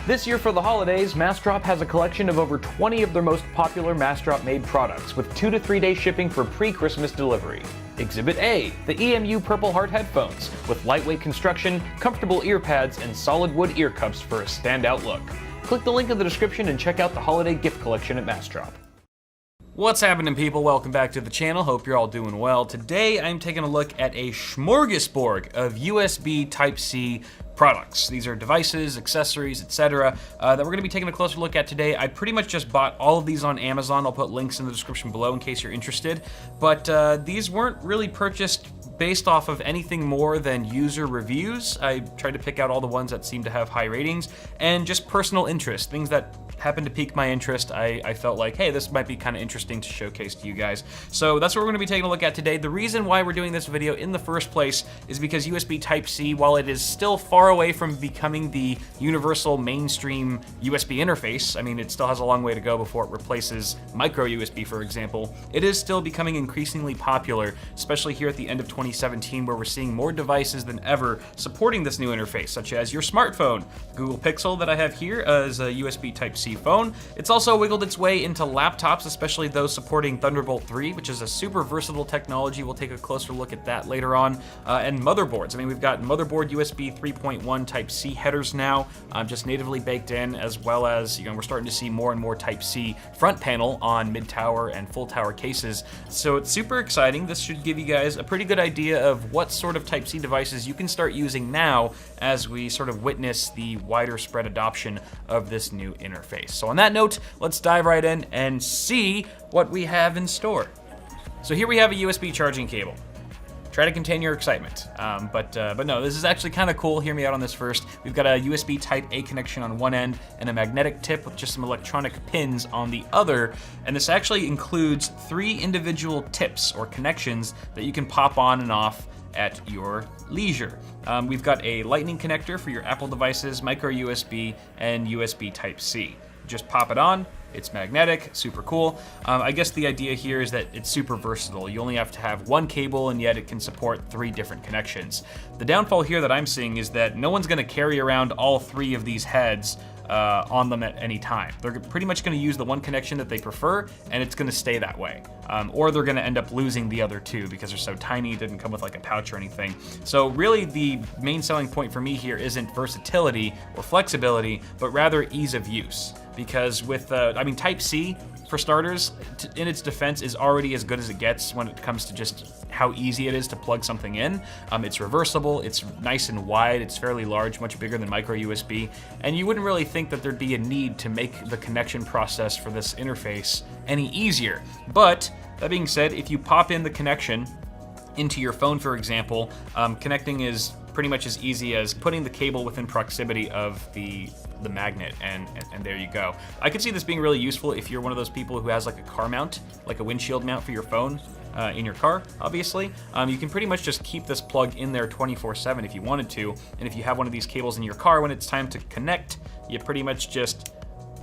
This year for the holidays, Massdrop has a collection of over 20 of their most popular Massdrop made products with 2 to 3 day shipping for pre-Christmas delivery. Exhibit A, the EMU Purple Heart headphones with lightweight construction, comfortable ear pads, and solid wood ear cups for a standout look. Click the link in the description and check out the holiday gift collection at Massdrop. What's happening, people? Welcome back to the channel. Hope you're all doing well. Today I'm taking a look at a smorgasbord of USB Type-C products. These are devices, accessories, etc. That we're going to be taking a closer look at today. I pretty much just bought all of these on Amazon. I'll put links in the description below in case you're interested. But these weren't really purchased based off of anything more than user reviews. I tried to pick out all the ones that seem to have high ratings and just personal interest, things that happened to pique my interest. I felt like, hey, this might be kind of interesting to showcase to you guys. So that's what we're going to be taking a look at today. The reason why we're doing this video in the first place is because USB Type-C, while it is still far away from becoming the universal mainstream USB interface, I mean, it still has a long way to go before it replaces micro USB, for example, it is still becoming increasingly popular, especially here at the end of 2017, where we're seeing more devices than ever supporting this new interface, such as your smartphone. The Google Pixel that I have here is a USB Type-C phone. It's also wiggled its way into laptops, especially those supporting Thunderbolt 3, which is a super versatile technology. We'll take a closer look at that later on. And motherboards. I mean, we've got motherboard USB 3.1 Type-C headers now, just natively baked in, as well as, we're starting to see more and more Type-C front panel on mid-tower and full-tower cases. So it's super exciting. This should give you guys a pretty good idea of what sort of Type-C devices you can start using now as we sort of witness the wider spread adoption of this new interface. So on that note, let's dive right in and see what we have in store. So here we have a USB charging cable. Try to contain your excitement, but no, this is actually kind of cool. Hear me out on this first. We've got a USB Type-A connection on one end and a magnetic tip with just some electronic pins on the other, and this actually includes 3 individual tips or connections that you can pop on and off at your leisure. We've got a lightning connector for your Apple devices, micro USB, and USB Type-C. Just pop it on. It's magnetic, super cool. I guess the idea here is that it's super versatile. You only have to have one cable, and yet it can support 3 different connections. The downfall here that I'm seeing is that no one's gonna carry around all 3 of these heads on them at any time. They're pretty much gonna use the one connection that they prefer, and it's gonna stay that way. Or they're gonna end up losing the other 2 because they're so tiny, it didn't come with like a pouch or anything. So really the main selling point for me here isn't versatility or flexibility, but rather ease of use. Because with, Type-C, for starters, in its defense, is already as good as it gets when it comes to just how easy it is to plug something in. It's reversible, it's nice and wide, it's fairly large, much bigger than micro USB, and you wouldn't really think that there'd be a need to make the connection process for this interface any easier. But, that being said, if you pop in the connection into your phone, for example, connecting is pretty much as easy as putting the cable within proximity of the magnet, and there you go. I could see this being really useful if you're one of those people who has like a car mount, like a windshield mount for your phone in your car, obviously. You can pretty much just keep this plug in there 24/7 if you wanted to, and if you have one of these cables in your car, when it's time to connect, you pretty much just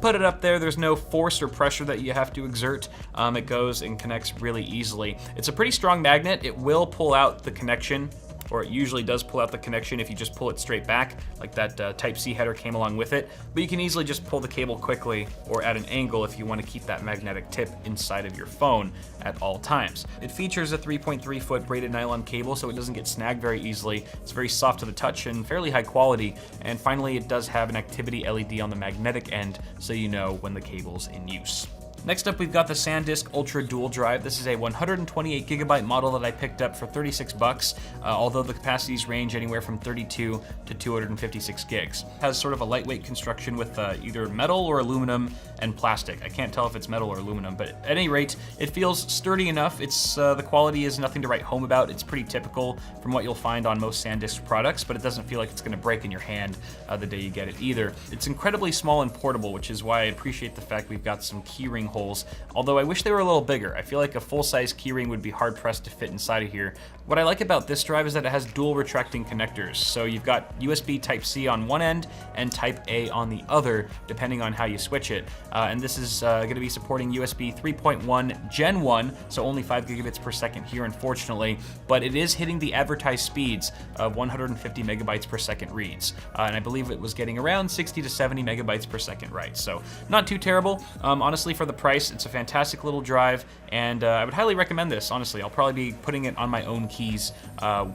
put it up there. There's no force or pressure that you have to exert. It goes and connects really easily. It's a pretty strong magnet. It will pull out the connection, or it usually does pull out the connection if you just pull it straight back, like that Type-C header came along with it. But you can easily just pull the cable quickly or at an angle if you want to keep that magnetic tip inside of your phone at all times. It features a 3.3 foot braided nylon cable, so it doesn't get snagged very easily. It's very soft to the touch and fairly high quality. And finally, it does have an activity LED on the magnetic end, so you know when the cable's in use. Next up, we've got the SanDisk Ultra Dual Drive. This is a 128 gigabyte model that I picked up for 36 bucks, although the capacities range anywhere from 32 to 256 gigs. It has sort of a lightweight construction with either metal or aluminum and plastic. I can't tell if it's metal or aluminum, but at any rate, it feels sturdy enough. It's the quality is nothing to write home about. It's pretty typical from what you'll find on most SanDisk products, but it doesn't feel like it's gonna break in your hand the day you get it either. It's incredibly small and portable, which is why I appreciate the fact we've got some keyring holes, although I wish they were a little bigger. I feel like a full-size keyring would be hard-pressed to fit inside of here. What I like about this drive is that it has dual retracting connectors, so you've got USB Type-C on one end and Type-A on the other, depending on how you switch it. And this is going to be supporting USB 3.1 Gen 1, so only 5 gigabits per second here, unfortunately, but it is hitting the advertised speeds of 150 megabytes per second reads, and I believe it was getting around 60 to 70 megabytes per second writes, so not too terrible. Honestly, for the price, it's a fantastic little drive, and I would highly recommend this. Honestly, I'll probably be putting it on my own keys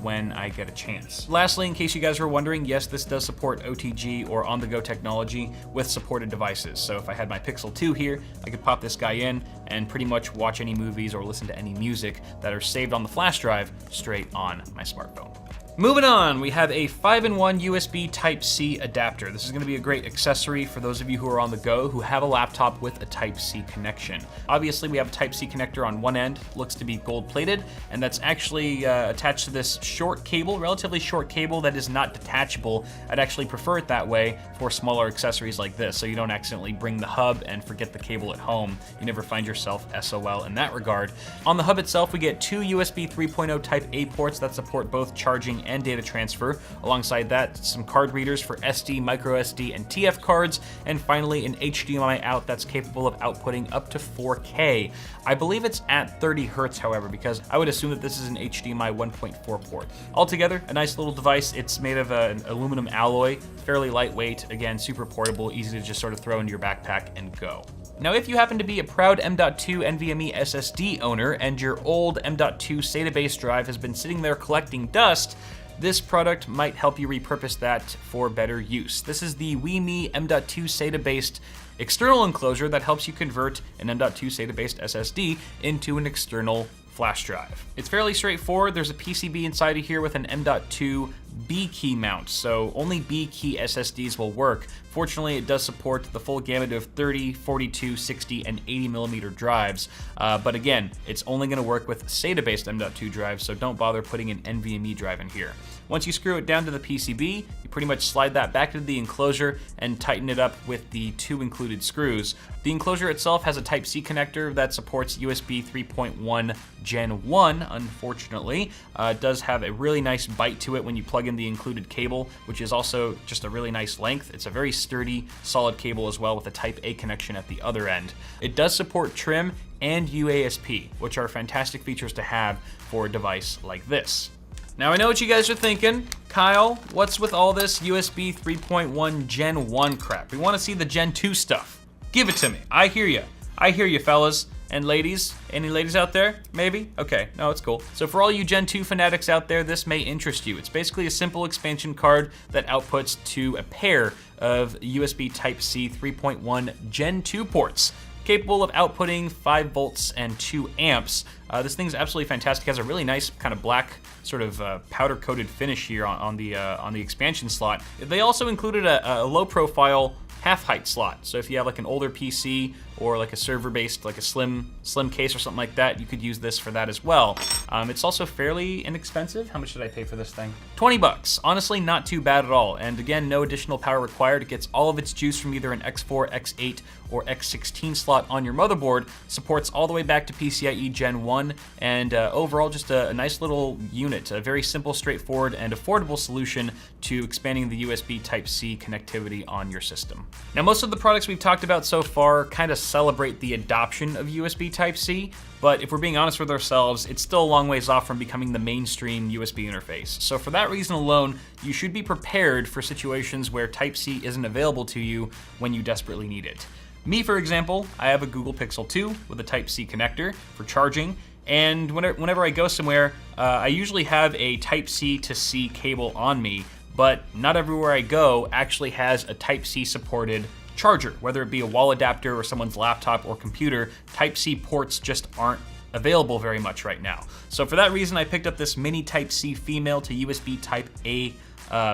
when I get a chance. Lastly, in case you guys were wondering, yes, this does support OTG or on-the-go technology with supported devices. So if I had my Pixel 2 here, I could pop this guy in and pretty much watch any movies or listen to any music that are saved on the flash drive straight on my smartphone. Moving on, we have a 5-in-1 USB Type-C adapter. This is going to be a great accessory for those of you who are on the go who have a laptop with a Type-C connection. Obviously, we have a Type-C connector on one end, looks to be gold-plated, and that's actually attached to this short cable, relatively short cable that is not detachable. I'd actually prefer it that way for smaller accessories like this, so you don't accidentally bring the hub and forget the cable at home. You never find yourself SOL in that regard. On the hub itself, we get two USB 3.0 Type-A ports that support both charging and data transfer. Alongside that, some card readers for SD, micro SD, and TF cards, and finally an HDMI out that's capable of outputting up to 4K. I believe it's at 30 Hertz, however, because I would assume that this is an HDMI 1.4 port. Altogether, a nice little device. It's made of an aluminum alloy, fairly lightweight, again, super portable, easy to just sort of throw into your backpack and go. Now, if you happen to be a proud M.2 NVMe SSD owner and your old M.2 SATA-based drive has been sitting there collecting dust, this product might help you repurpose that for better use. This is the WiiMe M.2 SATA-based external enclosure that helps you convert an M.2 SATA-based SSD into an external flash drive. It's fairly straightforward. There's a PCB inside of here with an M.2 B key mount, so only B key SSDs will work. Fortunately, it does support the full gamut of 30, 42, 60, and 80 millimeter drives, but again, it's only going to work with SATA-based M.2 drives, so don't bother putting an NVMe drive in here. Once you screw it down to the PCB, you pretty much slide that back into the enclosure and tighten it up with the two included screws. The enclosure itself has a Type-C connector that supports USB 3.1 Gen 1, unfortunately. It does have a really nice bite to it when you plug in the included cable, which is also just a really nice length. It's a very sturdy, solid cable as well with a Type-A connection at the other end. It does support trim and UASP, which are fantastic features to have for a device like this. Now, I know what you guys are thinking. Kyle, what's with all this USB 3.1 Gen 1 crap? We want to see the Gen 2 stuff. Give it to me. I hear you. I hear you, fellas. And ladies, any ladies out there? Maybe? Okay, no, it's cool. So for all you Gen 2 fanatics out there, this may interest you. It's basically a simple expansion card that outputs to a pair of USB Type-C 3.1 Gen 2 ports, capable of outputting 5 volts and 2 amps. This thing's absolutely fantastic. It has a really nice kind of black sort of powder-coated finish here on the expansion slot. They also included a low-profile half-height slot. So if you have like an older PC or like a server-based, like a slim case or something like that, you could use this for that as well. It's also fairly inexpensive. How much did I pay for this thing? 20 bucks. Honestly, not too bad at all. And again, no additional power required. It gets all of its juice from either an X4, X8, or X16 slot on your motherboard. Supports all the way back to PCIe Gen 1, and overall just a nice little unit. A very simple, straightforward, and affordable solution to expanding the USB Type-C connectivity on your system. Now, most of the products we've talked about so far kind of celebrate the adoption of USB Type-C, but if we're being honest with ourselves, it's still a long ways off from becoming the mainstream USB interface. So for that reason alone, you should be prepared for situations where Type-C isn't available to you when you desperately need it. Me, for example, I have a Google Pixel 2 with a Type-C connector for charging, and whenever I go somewhere, I usually have a Type-C to C cable on me, but not everywhere I go actually has a Type-C supported charger. Whether it be a wall adapter or someone's laptop or computer, Type-C ports just aren't available very much right now. So for that reason, I picked up this mini Type-C female to USB Type-A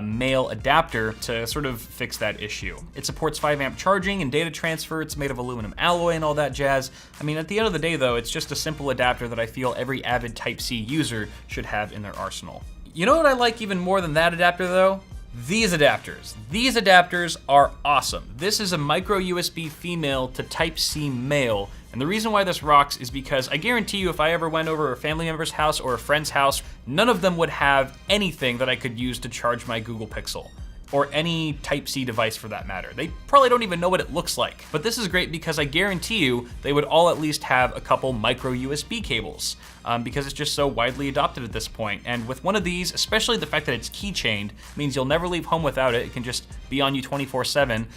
male adapter to sort of fix that issue. It supports 5 amp charging and data transfer. It's made of aluminum alloy and all that jazz. I mean, at the end of the day though, it's just a simple adapter that I feel every avid Type-C user should have in their arsenal. You know what I like even more than that adapter though? These adapters. These adapters are awesome. This is a micro USB female to Type-C male And the reason why this rocks is because I guarantee you if I ever went over a family member's house or a friend's house, none of them would have anything that I could use to charge my Google Pixel, or any Type-C device for that matter. They probably don't even know what it looks like. But this is great because I guarantee you they would all at least have a couple micro USB cables, because it's just so widely adopted at this point. And with one of these, especially the fact that it's keychained, means you'll never leave home without it. It can just be on you 24/7.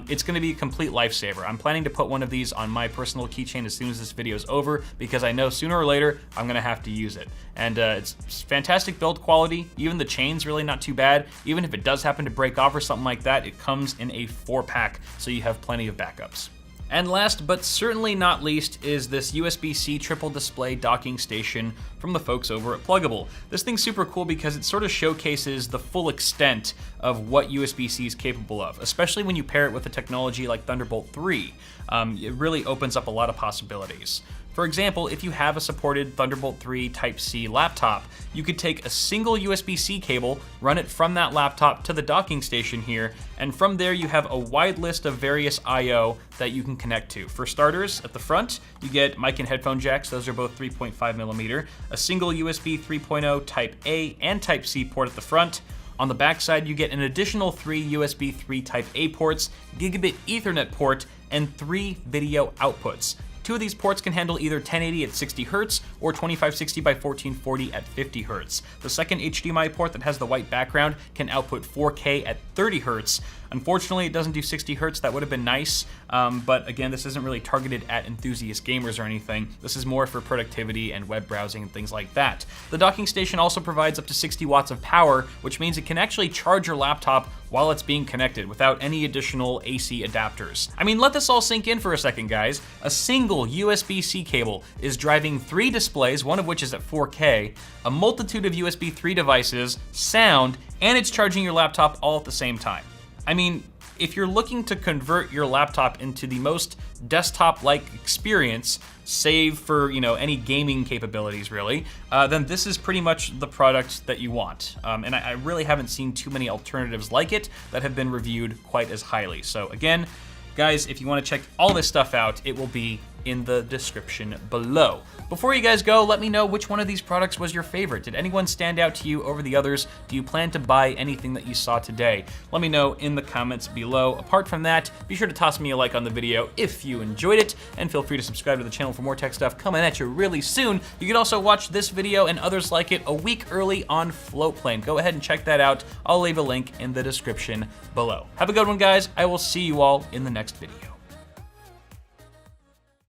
It's gonna be a complete lifesaver. I'm planning to put one of these on my personal keychain as soon as this video is over, because I know sooner or later I'm gonna have to use it. And it's fantastic build quality. Even the chain's really not too bad. Even if it does happen to break off or something like that, it comes in a 4-pack, so you have plenty of backups. And last but certainly not least is this USB-C triple display docking station from the folks over at Pluggable. This thing's super cool because it sort of showcases the full extent of what USB-C is capable of, especially when you pair it with a technology like Thunderbolt 3. It really opens up a lot of possibilities. For example, if you have a supported Thunderbolt 3 Type-C laptop, you could take a single USB-C cable, run it from that laptop to the docking station here, and from there you have a wide list of various I/O that you can connect to. For starters, at the front, you get mic and headphone jacks, those are both 3.5mm, a single USB 3.0 Type-A and Type-C port at the front. On the back side, you get an additional 3 USB 3 Type-A ports, gigabit Ethernet port, and 3 video outputs. 2 of these ports can handle either 1080 at 60 Hz or 2560 by 1440 at 50 Hz. The second HDMI port that has the white background can output 4K at 30 Hz. Unfortunately, it doesn't do 60 Hz. That would have been nice, but again, this isn't really targeted at enthusiast gamers or anything. This is more for productivity and web browsing and things like that. The docking station also provides up to 60 watts of power, which means it can actually charge your laptop while it's being connected without any additional AC adapters. I mean, let this all sink in for a second, guys. A single USB-C cable is driving 3 displays, one of which is at 4K, a multitude of USB 3 devices, sound, and it's charging your laptop all at the same time. I mean, if you're looking to convert your laptop into the most desktop-like experience, save for, any gaming capabilities really, then this is pretty much the product that you want. And I really haven't seen too many alternatives like it that have been reviewed quite as highly. So again, guys, if you want to check all this stuff out, it will be in the description below. Before you guys go, let me know which one of these products was your favorite. Did anyone stand out to you over the others? Do you plan to buy anything that you saw today? Let me know in the comments below. Apart from that, be sure to toss me a like on the video if you enjoyed it, and feel free to subscribe to the channel for more tech stuff coming at you really soon. You can also watch this video and others like it a week early on Floatplane. Go ahead and check that out. I'll leave a link in the description below. Have a good one, guys. I will see you all in the next video.